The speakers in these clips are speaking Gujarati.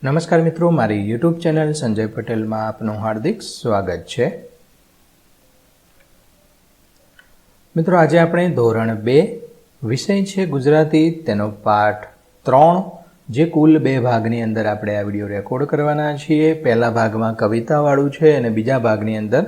નમસ્કાર મિત્રો, મારી યુટ્યુબ ચેનલ સંજય પટેલમાં આપનું હાર્દિક સ્વાગત છે। મિત્રો, આજે આપણે ધોરણ 2 વિષય છે ગુજરાતી, તેનો પાઠ 3 જે કુલ 2 ભાગની અંદર આપણે આ વિડીયો રેકોર્ડ કરવાના છીએ। પહેલા ભાગમાં કવિતાવાળું છે અને બીજા ભાગની અંદર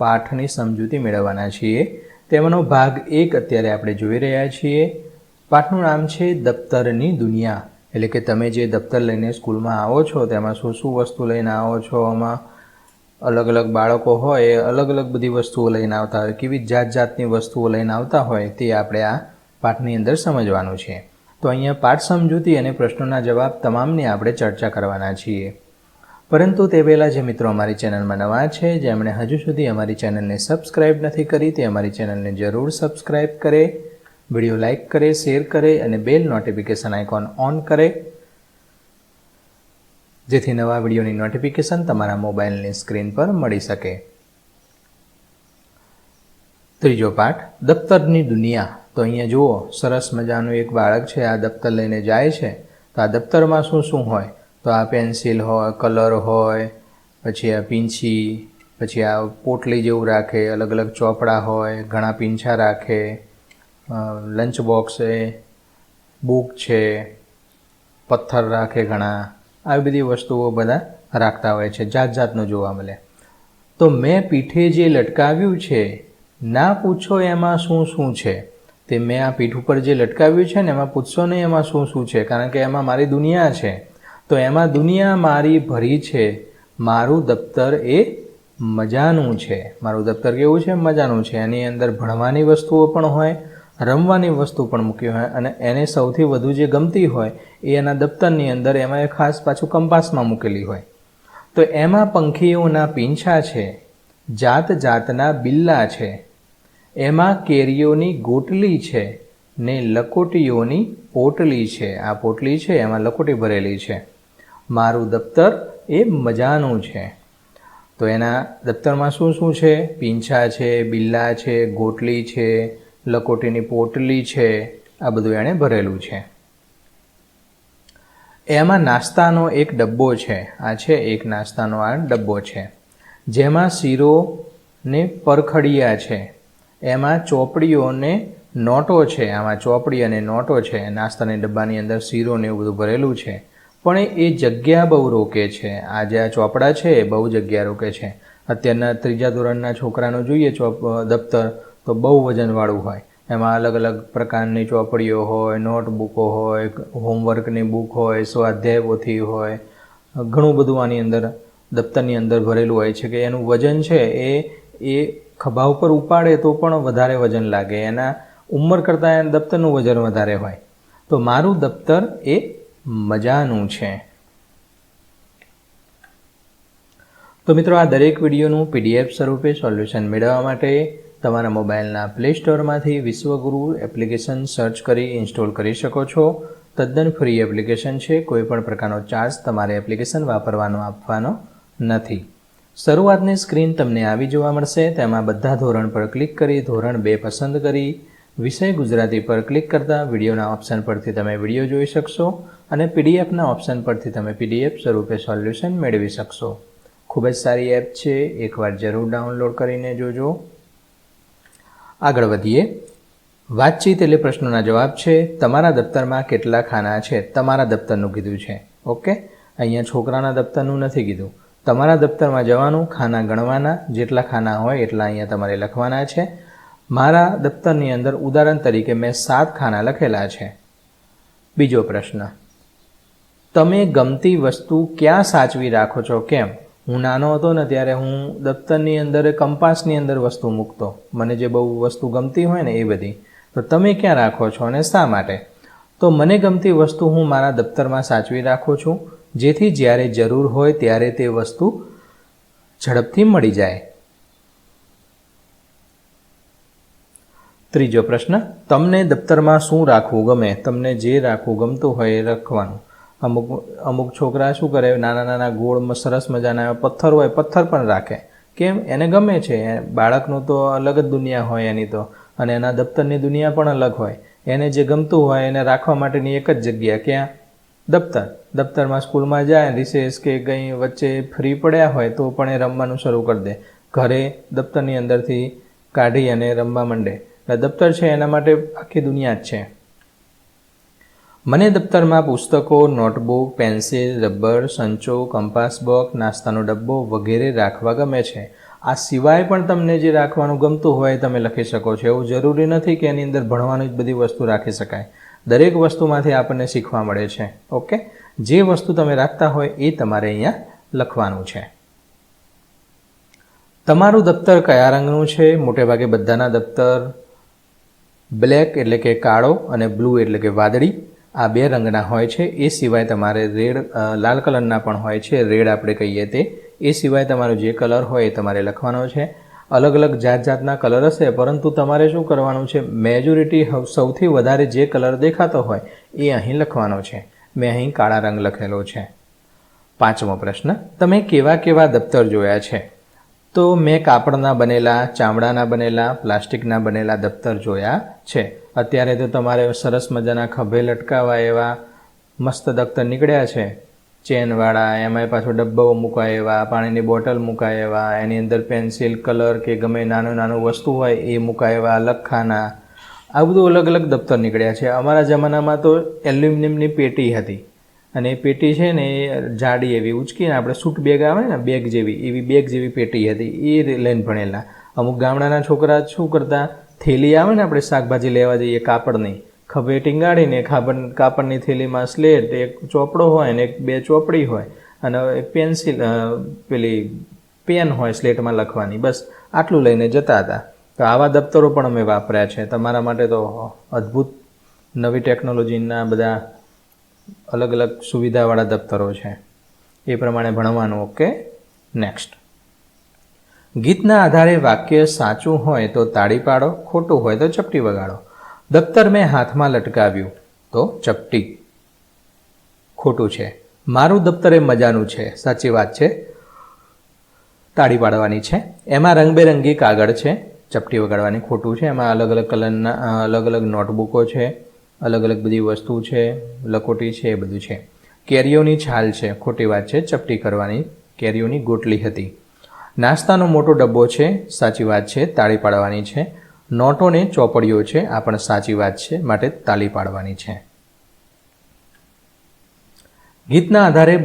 પાઠની સમજૂતી મેળવવાના છીએ। તેમાંનો ભાગ 1 અત્યારે આપણે જોઈ રહ્યા છીએ। પાઠનું નામ છે દફતરની દુનિયા। એટલે કે તમે જે દફતર લઈને સ્કૂલમાં આવો છો તેમાં શું શું વસ્તુ લઈને આવો છો, આમાં અલગ અલગ બાળકો હોય એ અલગ અલગ બધી વસ્તુઓ લઈને આવતા હોય, કેવી જાતની વસ્તુઓ લઈને આવતા હોય તે આપણે આ પાઠની અંદર સમજવાનું છે। તો અહીંયા પાઠ સમજૂતી અને પ્રશ્નોના જવાબ તમામની આપણે ચર્ચા કરવાના છીએ। પરંતુ તે પહેલાં જે મિત્રો અમારી ચેનલમાં નવા છે, જેમણે હજુ સુધી અમારી ચેનલને સબસ્ક્રાઈબ નથી કરી, તે અમારી ચેનલને જરૂર સબસ્ક્રાઈબ કરે, વિડીયો લાઇક કરે, શેર કરે અને બેલ નોટિફિકેશન આઇકોન ઓન કરે, જેથી નવા વિડીયોની નોટિફિકેશન તમારા મોબાઈલની સ્ક્રીન પર મળી શકે। ત્રીજો પાઠ દફતરની દુનિયા। તો અહીંયા જુઓ, સરસ મજાનું એક બાળક છે, આ દફતર લઈને જાય છે। તો આ દફતરમાં શું શું હોય? તો આ પેન્સિલ હોય, કલર હોય, પછી આ પીંછી, પછી આ પોટલી જેવું રાખે, અલગ અલગ ચોપડા હોય, ઘણા પીંછા રાખે, લંચ બોક્સ છે, બુક છે, પથ્થર રાખે ઘણા, આવી બધી વસ્તુઓ બધા રાખતા હોય છે, જાત જાતનું જોવા મળે। તો મેં પીઠે જે લટકાવ્યું છે, ના પૂછો એમાં શું શું છે। તે મેં આ પીઠ ઉપર જે લટકાવ્યું છે ને એમાં પૂછશો નહીં એમાં શું શું છે, કારણ કે એમાં મારી દુનિયા છે। તો એમાં દુનિયા મારી ભરી છે, મારું દફતર એ મજાનું છે। મારું દફતર કેવું છે? મજાનું છે। એની અંદર ભણવાની વસ્તુઓ પણ હોય, રમવાની વસ્તુ પણ મૂકી હોય, અને એને સૌથી વધુ જે ગમતી હોય એ એના દફતરની અંદર એમાં ખાસ પાછું કંપાસમાં મૂકેલી હોય। તો એમાં પંખીઓના પીંછા છે, જાત જાતના બિલ્લા છે, એમાં કેરીઓની ગોટલી છે ને લકોટીઓની પોટલી છે। આ પોટલી છે એમાં લકોટી ભરેલી છે। મારું દફતર એ મજાનું છે। તો એના દફતરમાં શું શું છે? પીંછા છે, બિલ્લા છે, ગોટલી છે, લકોટીની પોટલી છે, આ બધું એણે ભરેલું છે। એમાં નાસ્તાનો એક ડબ્બો છે, આ છે એક નાસ્તાનો આ ડબ્બો છે, જેમાં શીરો ને પરખડિયા છે, એમાં ચોપડીઓને નોટો છે, આમાં ચોપડી અને નોટો છે। નાસ્તાના ડબ્બાની અંદર શીરો ને એવું બધું ભરેલું છે, પણ એ જગ્યા બહુ રોકે છે। આ જે આ ચોપડા છે એ બહુ જગ્યા રોકે છે। અત્યારના 3જા ધોરણના છોકરાનું જોઈએ દફતર તો બહુ વજનવાળું હોય, એમાં અલગ અલગ પ્રકારની ચોપડીઓ હોય, નોટબુકો હોય, હોમવર્કની બુક હોય, સ્વાધ્યાય પોથી હોય, ઘણું બધું આની અંદર દફતરની અંદર ભરેલું હોય છે કે એનું વજન છે એ ખભા ઉપર ઉપાડે તો પણ વધારે વજન લાગે, એના ઉંમર કરતાં એના દફતરનું વજન વધારે હોય। તો મારું દફતર એ મજાનું છે। તો મિત્રો, આ દરેક વિડીયોનું PDF સ્વરૂપે સોલ્યુશન મેળવવા માટે તમારા મોબાઈલના પ્લે સ્ટોરમાંથી વિશ્વગુરુ એપ્લિકેશન સર્ચ કરી ઇન્સ્ટોલ કરી શકો છો। તદ્દન ફ્રી એપ્લિકેશન છે, કોઈ પણ પ્રકારનો ચાર્જ તમારે એપ્લિકેશન વાપરવાનો આપવાનો નથી। શરૂઆતની સ્ક્રીન તમને આવી જોવા મળશે, તેમાં બધા ધોરણ પર ક્લિક કરી ધોરણ 2 પસંદ કરી વિષય ગુજરાતી પર ક્લિક કરતાં વિડીયોના ઓપ્શન પરથી તમે વિડીયો જોઈ શકશો અને PDFના ઓપ્શન પરથી તમે PDF સ્વરૂપે સોલ્યુશન મેળવી શકશો। ખૂબ જ સારી એપ છે, એકવાર જરૂર ડાઉનલોડ કરીને જોજો। આગળ વધીએ। વાતચીત એટલે પ્રશ્નોના જવાબ છે। તમારા દફતરમાં કેટલા ખાના છે? તમારા દફતરનું કીધું છે, ઓકે। અહીંયા છોકરાના દફતરનું નથી કીધું। તમારા દફતરમાં જવાનું, ખાના ગણવાના, જેટલા ખાના હોય એટલા અહીંયા તમારે લખવાના છે। મારા દફતરની અંદર ઉદાહરણ તરીકે મેં 7 ખાના લખેલા છે। બીજો પ્રશ્ન, તમે ગમતી વસ્તુ ક્યાં સાચવી રાખો છો? કેમ? હું નાનો હતો ને ત્યારે હું દફતરની અંદર કંપાસની અંદર વસ્તુ મૂકતો, મને જે બહુ વસ્તુ ગમતી હોય ને એ બધી। તો તમે ક્યાં રાખો છો અને શા માટે? તો મને ગમતી વસ્તુ હું મારા દફતરમાં સાચવી રાખું છું, જેથી જ્યારે જરૂર હોય ત્યારે તે વસ્તુ ઝડપથી મળી જાય। ત્રીજો પ્રશ્ન, તમને દફતરમાં શું રાખવું ગમે? તમને જે રાખવું ગમતું હોય એ રાખવાનું। અમુક છોકરા શું કરે, નાના નાના ગોળ સરસ મજાના પથ્થર હોય, પથ્થર પણ રાખે। કેમ? એને ગમે છે। બાળકનું તો અલગ જ દુનિયા હોય એની તો, અને એના દફતરની દુનિયા પણ અલગ હોય। એને જે ગમતું હોય એને રાખવા માટેની એક જ જગ્યા, ક્યાં? દફતરમાં સ્કૂલમાં જાય, રિસેસ કે કંઈ વચ્ચે ફ્રી પડ્યા હોય તો પણ એ રમવાનું શરૂ કરી દે. ઘરે દફતરની અંદરથી કાઢી અને રમવા માંડે. એટલે દફતર છે એના માટે આખી દુનિયા જ છે. મને દફતરમાં પુસ્તકો, નોટબુક, પેન્સિલ, રબર, સંચો, કંપાસ બોક્સ, નાસ્તાનો ડબ્બો વગેરે રાખવા ગમે છે. આ સિવાય પણ તમને જે રાખવાનું ગમતું હોય તમે લખી શકો છો. એવું જરૂરી નથી કે એની અંદર ભણવાની જ બધી વસ્તુ રાખી શકાય. દરેક વસ્તુમાંથી આપણને શીખવા મળે છે. ઓકે, જે વસ્તુ તમે રાખતા હોય એ તમારે અહીંયા લખવાનું છે. તમારું દફતર કયા રંગનું છે? મોટેભાગે બધાના દફતર બ્લેક એટલે કે કાળો અને બ્લુ એટલે કે વાદળી આ બે રંગના હોય છે. એ સિવાય તમારે લાલ કલરના પણ હોય છે, રેડ આપણે કહીએ તે. એ સિવાય તમારો જે કલર હોય એ તમારે લખવાનો છે. અલગ અલગ જાતના કલર હશે, પરંતુ તમારે શું કરવાનું છે, મેજોરિટી સૌથી વધારે જે કલર દેખાતો હોય એ અહીં લખવાનો છે. મેં અહીં કાળા રંગ લખેલો છે. 5મો પ્રશ્ન, તમે કેવા કેવા દફતર જોયા છે? તો મેં કાપડના બનેલા, ચામડાના બનેલા, પ્લાસ્ટિકના બનેલા દફતર જોયા છે. અત્યારે તો તમારે સરસ મજાના ખભે લટકાવા એવા મસ્ત દફતર નીકળ્યા છે, ચેનવાળા. એમાં પાછો ડબ્બો મુકાય એવા, પાણીની બોટલ મુકાય એવા, એની અંદર પેન્સિલ, કલર કે ગમે નાનું વસ્તુ હોય એ મુકાય એવા, લખાના. આ બધું અલગ અલગ દફતર નીકળ્યા છે. અમારા જમાનામાં તો એલ્યુમિનિયમની પેટી હતી અને એ પેટી છે ને એ જાડી એવી ઉંચકીને આપણે સૂટ બેગ આવે ને બેગ જેવી, એવી બેગ જેવી પેટી હતી. એ લઈને ભણેલા. અમુક ગામડાના છોકરા શું કરતા, થેલી આવે ને આપણે શાકભાજી લેવા જઈએ કાપડની, ખભે ટીંગાડીને કાપડની થેલીમાં સ્લેટ, એક ચોપડો હોય ને એક બે ચોપડી હોય અને પેન્સિલ પેન હોય સ્લેટમાં લખવાની, બસ આટલું લઈને જતા હતા. તો આવા દફતરો પણ અમે વાપર્યા છે. તમારા માટે તો અદ્ભુત નવી ટેકનોલોજીના બધા અલગ અલગ સુવિધાવાળા દફતરો છે. એ પ્રમાણે ભણવાનું. Okay, next. ગીતના આધારે વાક્ય સાચું હોય તો તાળી પાડો, ખોટું હોય તો ચપટી વગાડો. દફતર મેં હાથમાં લટકાવ્યું તો ચપટી. ખોટું છે. મારું દફતર એ મજાનું છે. સાચી વાત છે. તાળી પાડવાની છે. એમાં રંગબેરંગી કાગળ છે. ચપટી વગાડવાની. ખોટું છે. એમાં અલગ અલગ કલરના અલગ અલગ નોટબુકો છે, અલગ અલગ બધી વસ્તુ છે, લકોટી છે, એ બધું છે. કેરીઓની છાલ છે. ખોટી વાત છે. ચપટી કરવાની. કેરીઓની ગોટલી હતી. નાસ્તાનો મોટો ડબ્બો છે. સાચી વાત છે. તાળી પાડવાની છે. નોટોને ચોપડીઓ છે. આ પણ સાચી વાત છે, માટે તાળી પાડવાની છે. ગીતના આધારે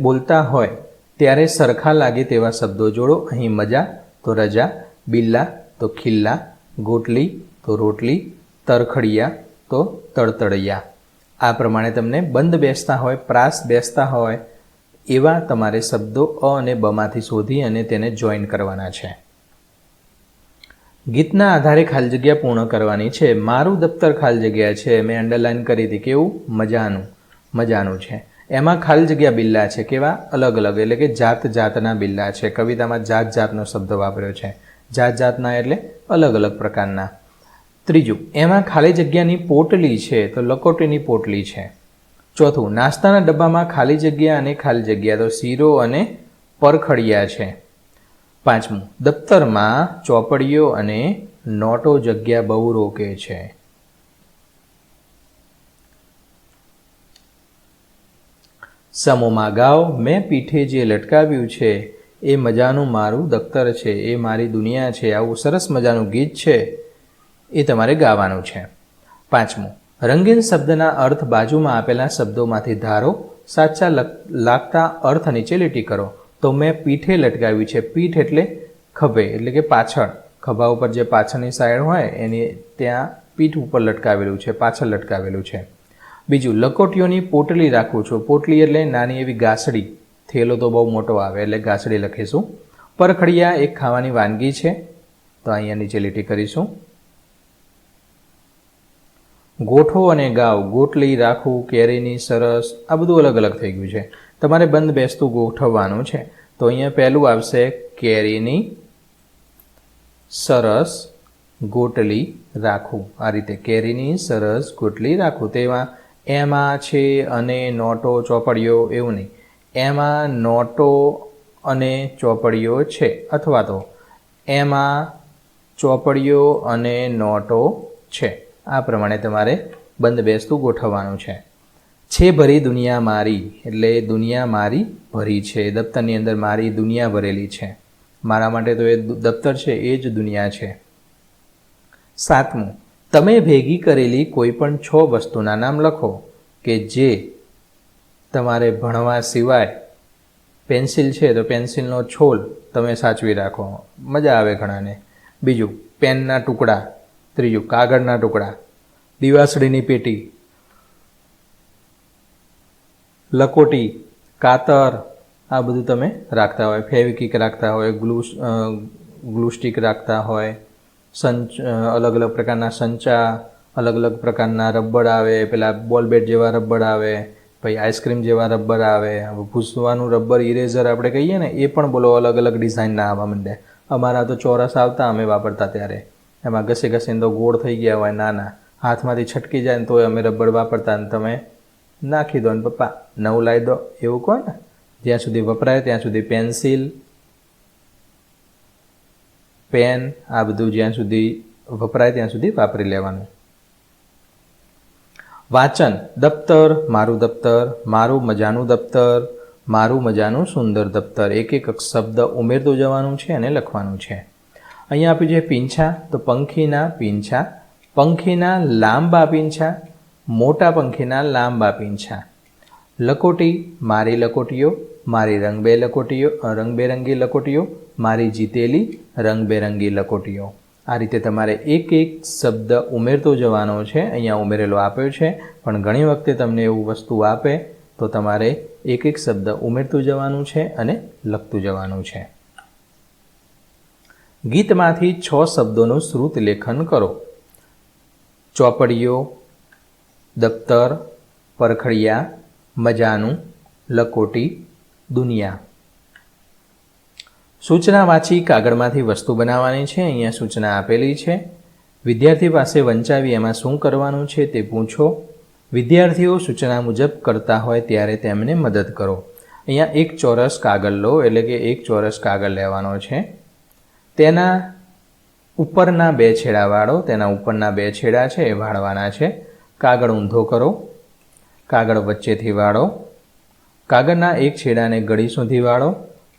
બોલતા હોય ત્યારે સરખા લાગે તેવા શબ્દો જોડો. અહીં મજા તો રજા, બિલ્લા તો ખિલ્લા, ગોટલી તો રોટલી, તરખડિયા તો તળતળિયા. આ પ્રમાણે તમને બંધ બેસતા હોય, પ્રાસ બેસતા હોય એવા તમારે શબ્દો અ અને બમાંથી શોધી અને તેને જોઈન કરવાના છે. ગીતના આધારે ખાલી જગ્યા પૂર્ણ કરવાની છે. મારું દફતર ખાલી જગ્યા છે. મેં અંડરલાઈન કરી હતી. કેવું? મજાનું છે. એમાં ખાલી જગ્યા બિલ્લા છે. કેવા? અલગ અલગ, એટલે કે જાતના બિલ્લા છે. કવિતામાં જાતનો શબ્દ વાપર્યો છે. જાતના એટલે અલગ અલગ પ્રકારના. ત્રીજું, એમાં ખાલી જગ્યાની પોટલી છે તો લકોટીની પોટલી છે. ચોથું, નાસ્તાના ડબ્બામાં ખાલી જગ્યા અને ખાલી જગ્યા તો શીરો અને પરખડિયા છે. પાંચમું, દફતરમાં ચોપડીઓ અને નોટો જગ્યા બહુ રોકે છે. સમૂહમાં ગાઓ. મેં પીઠે જે લટકાવ્યું છે એ મજાનું મારું દફતર છે, એ મારી દુનિયા છે. આવું સરસ મજાનું ગીત છે, એ તમારે ગાવાનું છે. પાંચમું, રંગીન શબ્દના અર્થ બાજુમાં આપેલા શબ્દોમાંથી ધારો. સાચા લાગતા અર્થ નીચે લીટી કરો. તો મેં પીઠે લટકાવ્યું છે. પીઠ એટલે ખભે, એટલે કે પાછળ. ખભા ઉપર જે પાછળની સાઈડ હોય એની ત્યાં પીઠ ઉપર લટકાવેલું છે, પાછળ લટકાવેલું છે. બીજું, લકોટીઓની પોટલી રાખું છું. પોટલી એટલે નાની એવી ગાસડી. થેલો તો બહુ મોટો આવે એટલે ગાસડી લખીશું. પરખડિયા એક ખાવાની વાનગી છે, તો અહીંયા નીચે લીટી કરીશું. ગોઠવો અને ગાવ. ગોટલી રાખવું, કેરીની સરસ, આ બધું અલગ અલગ થઈ ગયું છે. તમારે બંધ બેસતું ગોઠવવાનું છે. તો અહીંયા પહેલું આવશે કેરીની સરસ ગોટલી રાખવું. આ રીતે કેરીની સરસ ગોટલી રાખવું. તેમાં એમાં છે અને નોટો ચોપડીઓ એવું નહીં. એમાં નોટો અને ચોપડીઓ છે, અથવા તો એમાં ચોપડીઓ અને નોટો છે. આ પ્રમાણે તમારે બંધ બેસતું ગોઠવવાનું છે. છે ભરી દુનિયા મારી એટલે દુનિયા મારી ભરી છે. દફતરની અંદર મારી દુનિયા ભરેલી છે. મારા માટે તો એ દફતર છે એ જ દુનિયા છે. 7મું, તમે ભેગી કરેલી કોઈ પણ 6 વસ્તુના નામ લખો કે જે તમારે ભણવા સિવાય. પેન્સિલ છે તો પેન્સિલનો છોલ તમે સાચવી રાખો, મજા આવે ઘણાને. બીજું, પેનના ટુકડા. ત્રીજું, કાગળના ટુકડા. દિવાસળીની પેટી, લકોટી, કાતર, આ બધું તમે રાખતા હોય. ફેવિકિક રાખતા હોય, ગ્લુ સ્ટિક રાખતા હોય, અલગ અલગ પ્રકારના સંચા, અલગ અલગ પ્રકારના રબર આવે, પેલા બોલ બેટ જેવા રબર આવે, પછી આઈસ્ક્રીમ જેવા રબર આવે. ભૂસવાનું રબર ઇરેઝર આપણે કહીએ ને, એ પણ બોલો અલગ અલગ ડિઝાઇનના આવવા માંડે. અમારા તો ચોરસ આવતા અમે વાપરતા ત્યારે, એમાં ઘસે ઘસીને તો ગોળ થઈ ગયા હોય, નાના હાથમાંથી છટકી જાય ને તોય અમે રબર વાપરતા. અને તમે નાખી દો ને પપ્પા નવું લાવી દો એવું કહો ને. જ્યાં સુધી વપરાય ત્યાં સુધી પેન્સિલ, પેન, આ બધું જ્યાં સુધી વપરાય ત્યાં સુધી વાપરી લેવાનું. વાંચન, દફતર, મારું દફતર, મારું મજાનું દફતર, મારું મજાનું સુંદર દફતર. એક એક શબ્દ ઉમેરતું જવાનું છે અને લખવાનું છે. અહીંયા આપ્યું છે પીંછા, તો પંખીના પીંછા, પંખીના લાંબા પીંછા, મોટા પંખીના લાંબા પીંછા. લકોટી, મારી લકોટીઓ, મારી રંગબેરંગી લકોટીઓ, મારી જીતેલી રંગબેરંગી લકોટીઓ. આ રીતે તમારે એક એક શબ્દ ઉમેરતો જવાનો છે. અહીંયા ઉમેરેલો આપ્યો છે, પણ ઘણી વખતે તમને એવું વસ્તુ આપે તો તમારે એક એક શબ્દ ઉમેરતું જવાનું છે અને લખતું જવાનું છે. ગીતમાંથી 6 શબ્દોનું શ્રુત લેખન કરો. ચોપડીઓ, દફતર, પરખડિયા, મજાનું, લકોટી, દુનિયા. સૂચના વાંચી કાગળમાંથી વસ્તુ બનાવવાની છે. અહીંયા સૂચના આપેલી છે. વિદ્યાર્થી પાસે વંચાવી એમાં શું કરવાનું છે તે પૂછો. વિદ્યાર્થીઓ સૂચના મુજબ કરતા હોય ત્યારે તેમને મદદ કરો. અહીંયા એક ચોરસ કાગળ લો, એટલે કે એક ચોરસ કાગળ લેવાનો છે. તેના ઉપરના 2 છેડા વાળો, તેના ઉપરના 2 છેડા છે એ વાળવાના છે. કાગળ ઊંધો કરો, કાગળ વચ્ચેથી વાળો, કાગળના એક છેડાને ગળી સુધી વાળો,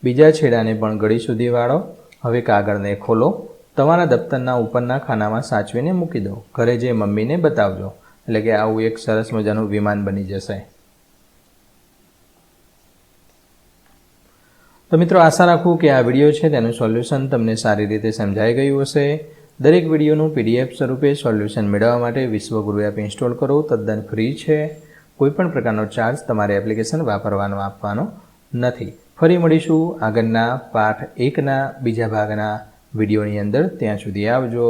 બીજા છેડાને પણ ગળી સુધી વાળો. હવે કાગળને ખોલો, તમારા દફતરના ઉપરના ખાનામાં સાચવીને મૂકી દો. ઘરે જઈ મમ્મીને બતાવજો. એટલે કે આવું એક સરસ મજાનું વિમાન બની જશે. તો મિત્રો, આશા રાખું કે આ વિડીયો છે તેનું સોલ્યુશન તમને સારી રીતે સમજાઈ ગયું હશે. દરેક વિડીયોનું PDF સ્વરૂપે સોલ્યુશન મેળવવા માટે વિશ્વગુરુ એપ ઇન્સ્ટોલ કરો. તદ્દન ફ્રી છે. કોઈપણ પ્રકારનો ચાર્જ તમારે એપ્લિકેશન વાપરવાનો આપવાનો નથી. ફરી મળીશું આગળના પાઠ 1ના બીજા ભાગના વિડીયોની અંદર. ત્યાં સુધી આવજો.